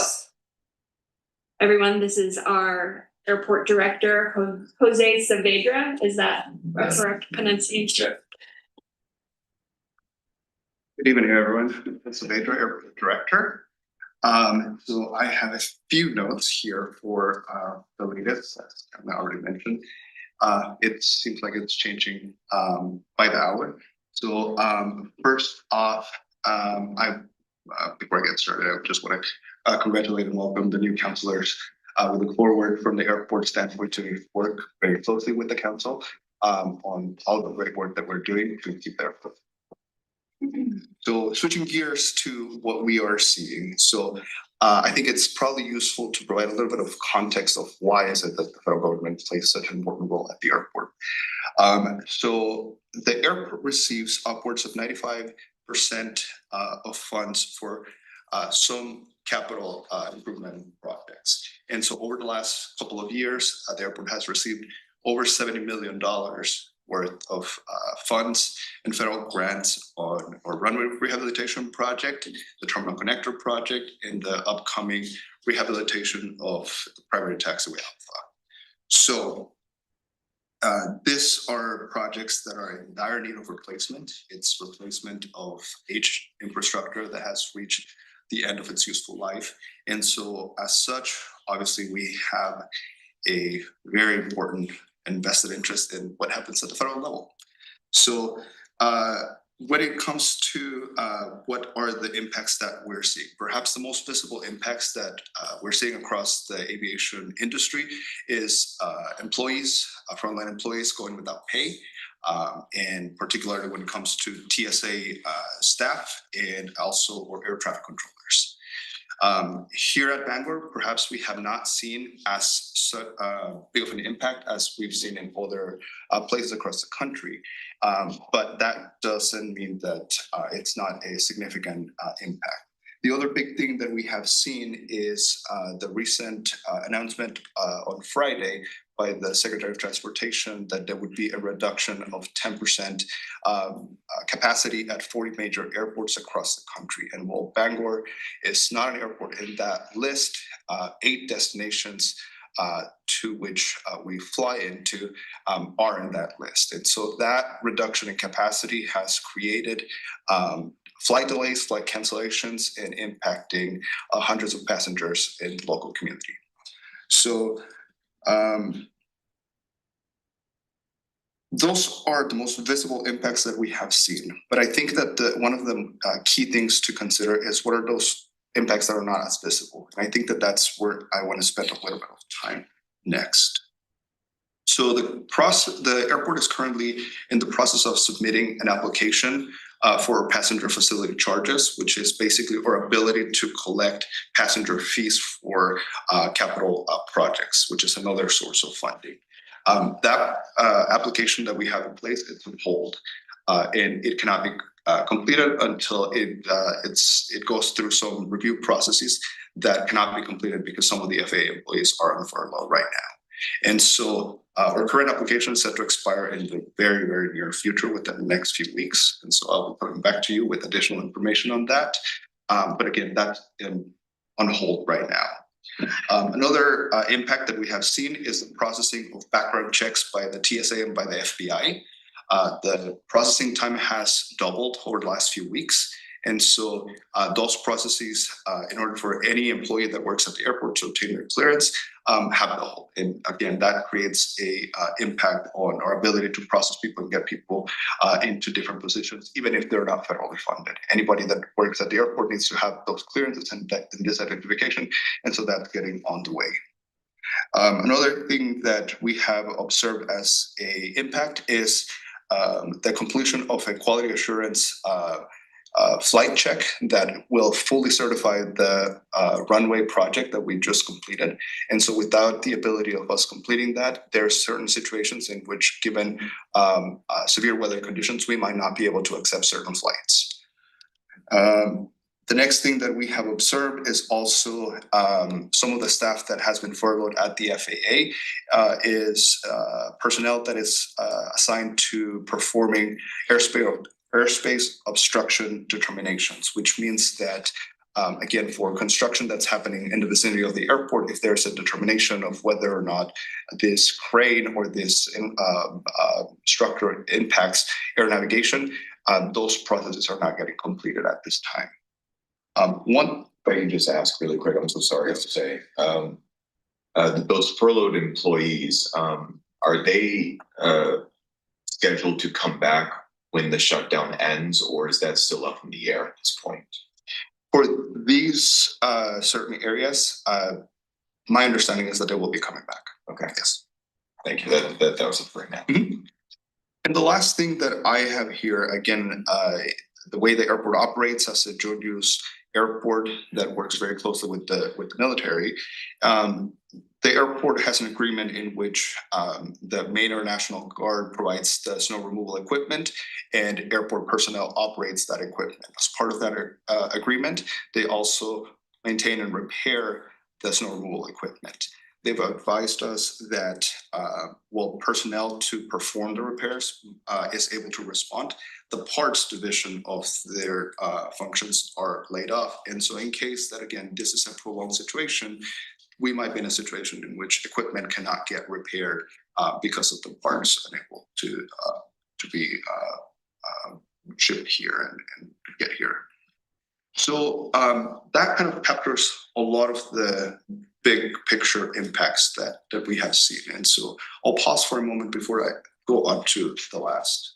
everyone, this is our airport director, Jose Saavedra. Is that correct pronunciation? Good evening, everyone. This is Saavedra, Airport Director. So I have a few notes here for the latest, as I already mentioned. It seems like it's changing by the hour. So first off, before I get started, I just want to congratulate and welcome the new councilors. We look forward from the airport standpoint to work very closely with the council on all the great work that we're doing to keep the airport. So switching gears to what we are seeing. So I think it's probably useful to provide a little bit of context of why is it that the federal government plays such an important role at the airport. So the airport receives upwards of 95% of funds for some capital improvement projects. And so over the last couple of years, the airport has received over $70 million worth of funds and federal grants on our runway rehabilitation project, the terminal connector project, and the upcoming rehabilitation of the primary taxiway alpha. So these are projects that are in dire need of replacement. It's replacement of aged infrastructure that has reached the end of its useful life. And so as such, obviously we have a very important and vested interest in what happens at the federal level. So when it comes to what are the impacts that we're seeing, perhaps the most visible impacts that we're seeing across the aviation industry is employees, frontline employees going without pay, and particularly when it comes to TSA staff and also or air traffic controllers. Here at Bangor, perhaps we have not seen as big of an impact as we've seen in other places across the country. But that doesn't mean that it's not a significant impact. The other big thing that we have seen is the recent announcement on Friday by the Secretary of Transportation that there would be a reduction of 10% capacity at 40 major airports across the country. And while Bangor is not an airport in that list, 8 destinations to which we fly into are in that list. And so that reduction in capacity has created flight delays, flight cancellations, and impacting hundreds of passengers in the local community. So those are the most visible impacts that we have seen. But I think that one of the key things to consider is what are those impacts that are not as visible. And I think that that's where I want to spend a little bit of time next. So the airport is currently in the process of submitting an application for passenger facility charges, which is basically our ability to collect passenger fees for capital projects, which is another source of funding. That application that we have in place is on hold, and it cannot be completed until it goes through some review processes that cannot be completed because some of the FAA employees are on furlough right now. And so our current application is set to expire in the very, very near future within the next few weeks. And so I'll be coming back to you with additional information on that. But again, that's on hold right now. Another impact that we have seen is the processing of background checks by the TSA and by the FBI. The processing time has doubled over the last few weeks. And so those processes, in order for any employee that works at the airport to obtain their clearance, have doubled. And again, that creates a impact on our ability to process people and get people into different positions, even if they're not federally funded. Anybody that works at the airport needs to have those clearances and this identification. And so that's getting on the way. Another thing that we have observed as a impact is the completion of a quality assurance flight check that will fully certify the runway project that we just completed. And so without the ability of us completing that, there are certain situations in which, given severe weather conditions, we might not be able to accept certain flights. The next thing that we have observed is also some of the staff that has been furloughed at the FAA is personnel that is assigned to performing airspace obstruction determinations, which means that, again, for construction that's happening in the vicinity of the airport, if there's a determination of whether or not this crane or this structure impacts air navigation, those processes are not getting completed at this time. If I can just ask really quick, I'm so sorry to say, those furloughed employees, are they scheduled to come back when the shutdown ends, or is that still up in the air at this point? For these certain areas, my understanding is that they will be coming back. Okay. Yes. Thank you. That was it for now. Mm-hmm. And the last thing that I have here, again, the way the airport operates as a dual use airport that works very closely with the military. The airport has an agreement in which the Maine Air National Guard provides the snow removal equipment and airport personnel operates that equipment. As part of that agreement, they also maintain and repair the snow removal equipment. They've advised us that while personnel to perform the repairs is able to respond, the parts division of their functions are laid off. And so in case that, again, this is a prolonged situation, we might be in a situation in which equipment cannot get repaired because of the parts unable to be shipped here and get here. So that kind of captures a lot of the big picture impacts that we have seen. And so I'll pause for a moment before I go on to the last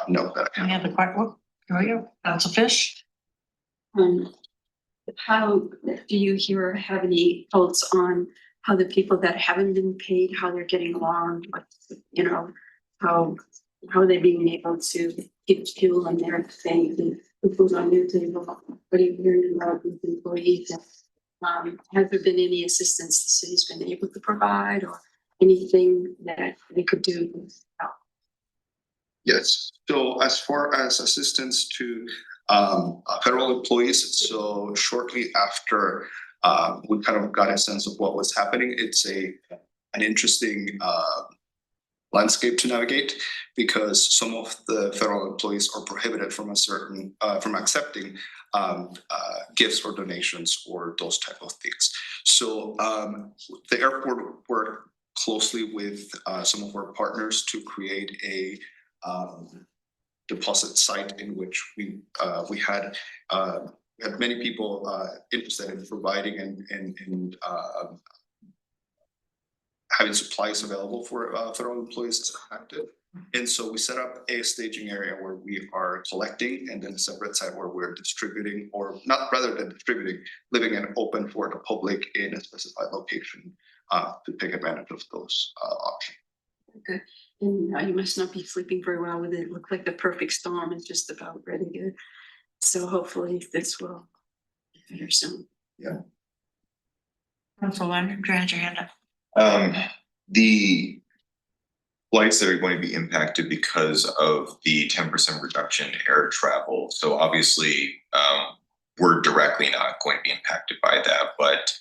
note that I have. Any other questions? Go you, Council Fish. How do you hear or have any thoughts on how the people that haven't been paid, how they're getting along, what, you know, how are they being able to keep fuel on their things and put food on their table? What are you hearing about these employees? Has there been any assistance the city's been able to provide or anything that they could do to help? Yes, so as far as assistance to federal employees, so shortly after we kind of got a sense of what was happening, it's an interesting landscape to navigate because some of the federal employees are prohibited from from accepting gifts or donations or those type of things. So the airport worked closely with some of our partners to create a deposit site in which we had many people interested in providing and having supplies available for federal employees as active. And so we set up a staging area where we are collecting and then a separate site where we're distributing, or not rather than distributing, leaving it open for the public in a specified location to take advantage of those options. Okay. And you must not be sleeping very well with it. It looked like the perfect storm is just about ready to. So hopefully this will be better soon. Yeah. Council Leonard, you had your hand up. The flights that are going to be impacted because of the 10% reduction in air travel. So obviously, we're directly not going to be impacted by that, but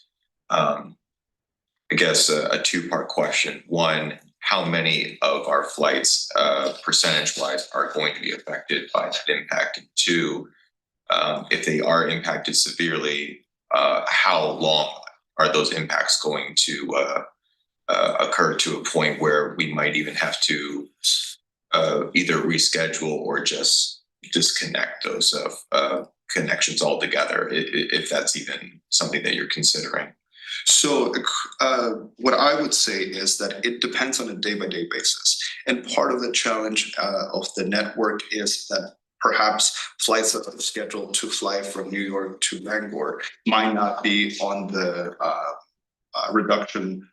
I guess a two-part question. One, how many of our flights percentage-wise are going to be affected by that impact? And two, if they are impacted severely, how long are those impacts going to occur to a point where we might even have to either reschedule or just disconnect those connections altogether, if that's even something that you're considering? So what I would say is that it depends on a day-by-day basis. And part of the challenge of the network is that perhaps flights that are scheduled to fly from New York to Bangor might not be on the reduction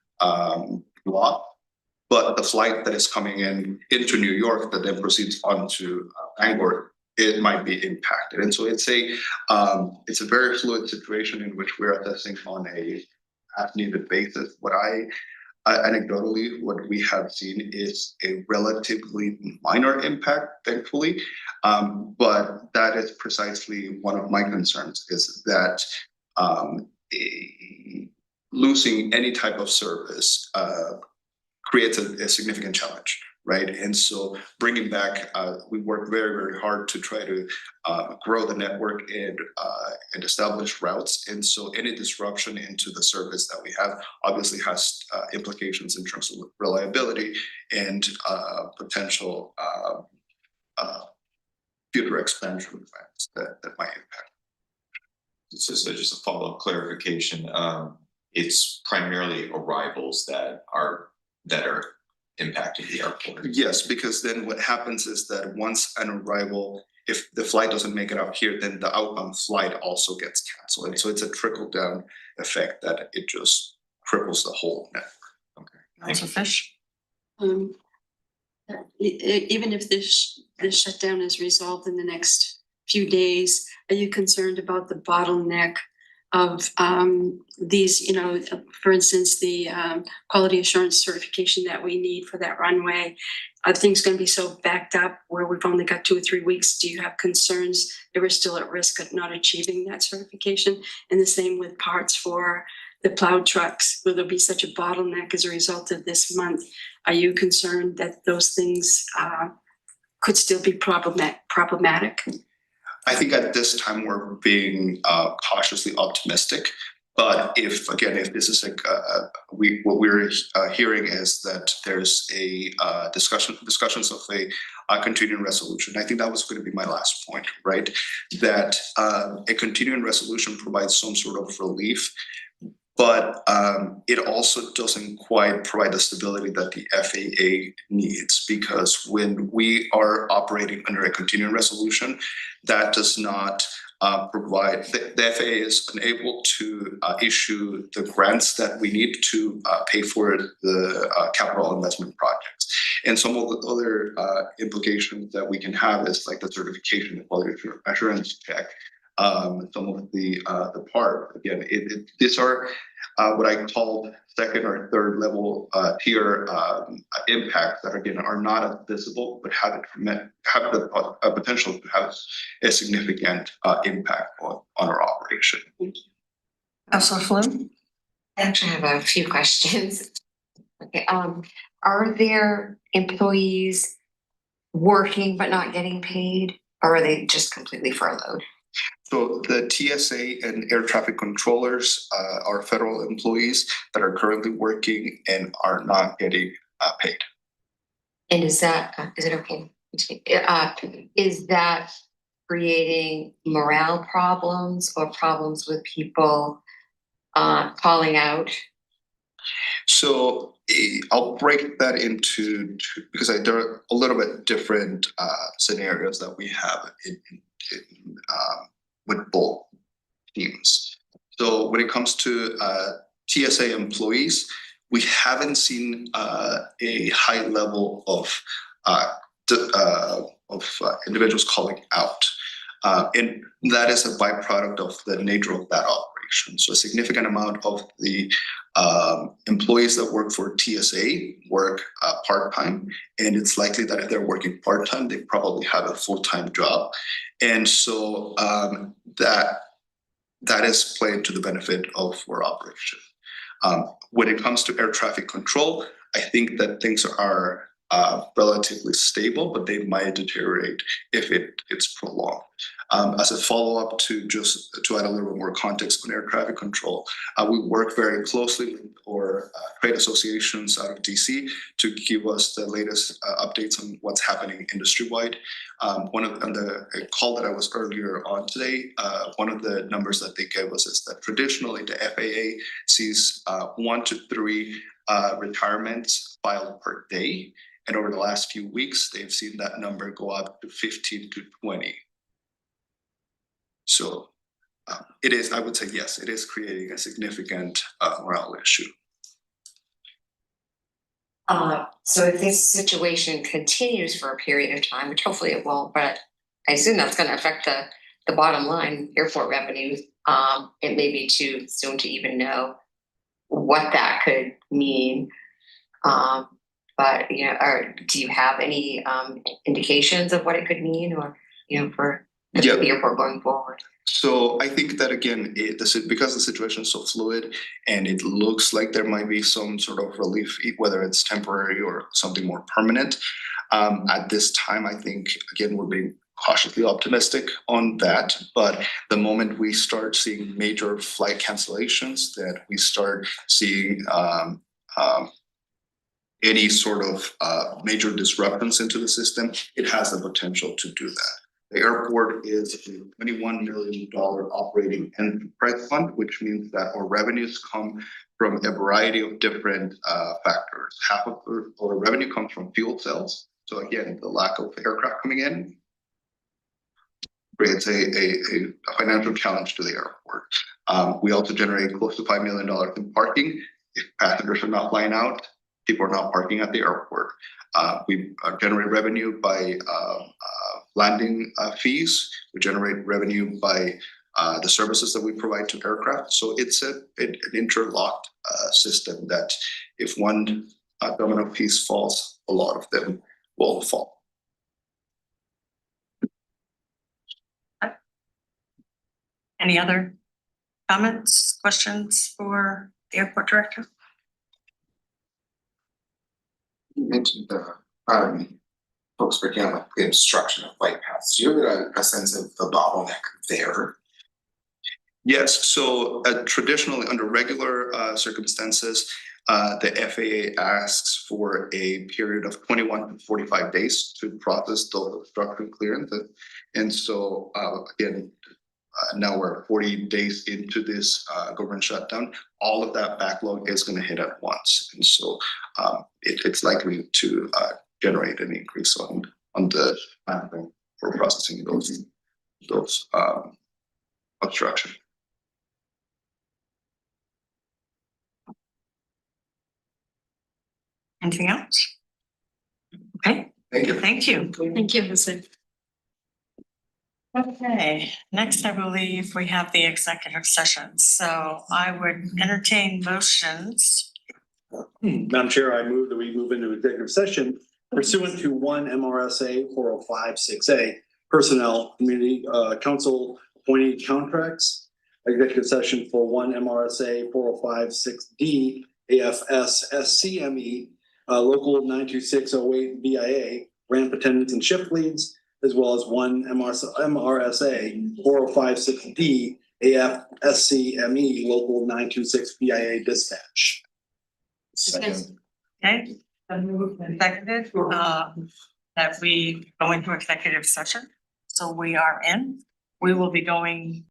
lot, but the flight that is coming into New York that then proceeds on to Bangor, it might be impacted. And so it's a very fluid situation in which we're assessing on a as needed basis. Anecdotally, what we have seen is a relatively minor impact, thankfully. But that is precisely one of my concerns, is that losing any type of service creates a significant challenge, right? And so bringing back, we work very, very hard to try to grow the network and establish routes. And so any disruption into the service that we have obviously has implications in terms of reliability and potential future expansion plans that might impact. This is just a follow-up clarification. It's primarily arrivals that are impacting the airport. Yes, because then what happens is that once an arrival, if the flight doesn't make it up here, then the outbound flight also gets canceled. And so it's a trickle down effect that it just cripples the whole network. Okay. Council Fish. Even if this shutdown is resolved in the next few days, are you concerned about the bottleneck of these, you know, for instance, the quality assurance certification that we need for that runway? Are things going to be so backed up where we've only got 2 or 3 weeks? Do you have concerns that we're still at risk of not achieving that certification? And the same with parts for the plowed trucks. Will there be such a bottleneck as a result of this month? Are you concerned that those things could still be problematic? I think at this time we're being cautiously optimistic. But if this is what we're hearing is that there's a discussions of a continuing resolution. I think that was going to be my last point, right? That a continuing resolution provides some sort of relief But it also doesn't quite provide the stability that the FAA needs, because when we are operating under a continuing resolution, that does not provide, the FAA is unable to issue the grants that we need to pay for the capital investment projects. And some of the other implications that we can have is like the certification, the quality assurance check, some of the part, again, these are what I call second or third level tier impacts that again are not as visible, but have the potential to have a significant impact on our operation. Councilor Flynn? I actually have a few questions. Okay, are there employees working but not getting paid, or are they just completely furloughed? So the TSA and air traffic controllers are federal employees that are currently working and are not getting paid. And is it okay? Is that creating morale problems or problems with people calling out? So I'll break that into two, because there are a little bit different scenarios that we have in with both teams. So when it comes to TSA employees, we haven't seen a high level of individuals calling out. And that is a byproduct of the nature of that operation. So a significant amount of the employees that work for TSA work part-time, and it's likely that if they're working part-time, they probably have a full-time job. And so that is played to the benefit of our operation. When it comes to air traffic control, I think that things are relatively stable, but they might deteriorate if it's prolonged. As a follow-up to add a little bit more context on air traffic control, we work very closely with our trade associations out of DC to give us the latest updates on what's happening industry-wide. On the call that I was earlier on today, one of the numbers that they gave us is that traditionally the FAA sees 1 to 3 retirements filed per day. And over the last few weeks, they've seen that number go up to 15 to 20. So it is, I would say, yes, it is creating a significant morale issue. So if this situation continues for a period of time, which hopefully it won't, but I assume that's going to affect the bottom line, airport revenues. It may be too soon to even know what that could mean. But do you have any indications of what it could mean, or for the airport going forward? So I think that again, because the situation is so fluid and it looks like there might be some sort of relief, whether it's temporary or something more permanent. At this time, I think, again, we're being cautiously optimistic on that. But the moment we start seeing major flight cancellations, that we start seeing any sort of major disruptions into the system, it has the potential to do that. The airport is a $21 million operating enterprise fund, which means that our revenues come from a variety of different factors. Half of our revenue comes from fuel sales. So again, the lack of aircraft coming in creates a financial challenge to the airport. We also generate close to $5 million in parking. If passengers are not flying out, people are not parking at the airport. We generate revenue by landing fees. We generate revenue by the services that we provide to aircraft. So it's an interlocked system that if one domino piece falls, a lot of them will fall. Any other comments, questions for the airport director? You mentioned the folks working on like the obstruction of flight paths. Do you have a sense of the bottleneck there? Yes, so traditionally under regular circumstances, the FAA asks for a period of 21 to 45 days to process those obstruction clearances. And so again, now we're 40 days into this government shutdown. All of that backlog is going to hit at once, and so it's likely to generate an increase on the timeframe for processing those obstruction. Anything else? Okay, Thank you. thank you. Thank you, Listen. Okay, next I believe we have the executive session, so I would entertain motions. Madam Chair, I move that we move into executive session pursuant to one MRSA 4056A Personnel Community Council appointed contracts. Executive session for one MRSA 4056D AFS SCME Local 92608 BIA ramp attendants and shift leads, as well as one MRSA 4056D AFSCME Local 926 BIA dispatch. Second. Okay, moved and seconded, that we go into executive session. So we are in, we will be going